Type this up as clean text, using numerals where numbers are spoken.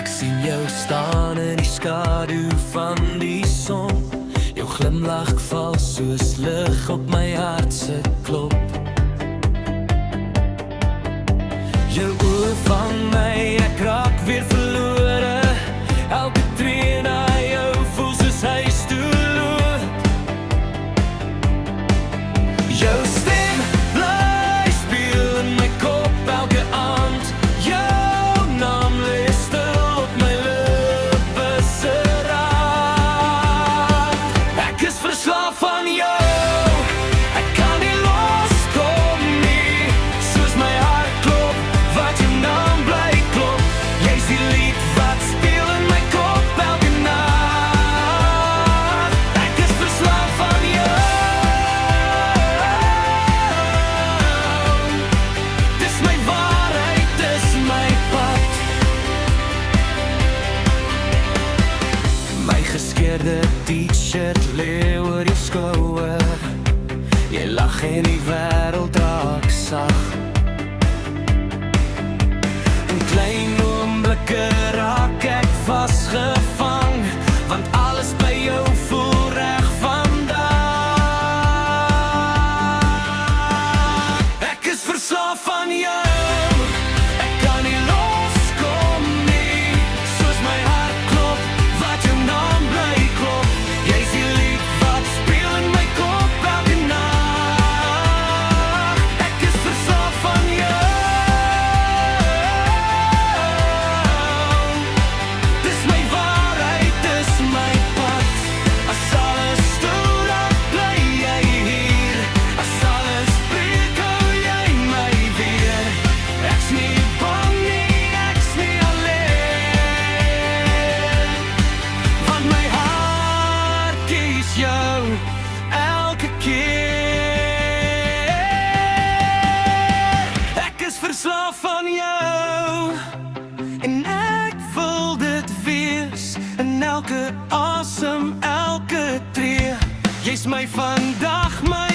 Ek sien jou staan in die skadu van die son. Jou glimlach val soos lig op my hart se klop. Jou oë vang my, ek raak weer verlore. Elke tree na jou voel soos huis toe loop. Jou stem bly speel in my kop elke aand. Jou naam lê stil op my lippe se raak. Ek is verslaaf aan jou. Ek kan nie loskom nie. Soos my hart klop, wat jou naam bly klop. Jy's die lied wat speel in my kop elke nag. Ek is verslaaf aan jou. Dis my waarheid, dis my pad. My geskeurde t-shirt lê oor jou skouer. Jy lag en die wêreld raak sag. In klein oomblikke raak ek vasgevang, want alles by jou voel reg vandag. Ek is verslaaf aan jou. Ek kan nie loskom nie. Soos my hart klop, wat jou naam bly klop. Jy's die lied wat speel in my kop elke nag. Ek is verslaaf aan jou. Dis my waarheid, dis my pad. As alles stil raak, bly jy hier. As alles breek, hou jy my weer. Ek's nie bang nie, ek's nie alleen. Want my hart kies jou elke keer. Ek is verslaaf aan jou. En ek wil dit wees in elke asem, elke tree. Jy's my vandag, my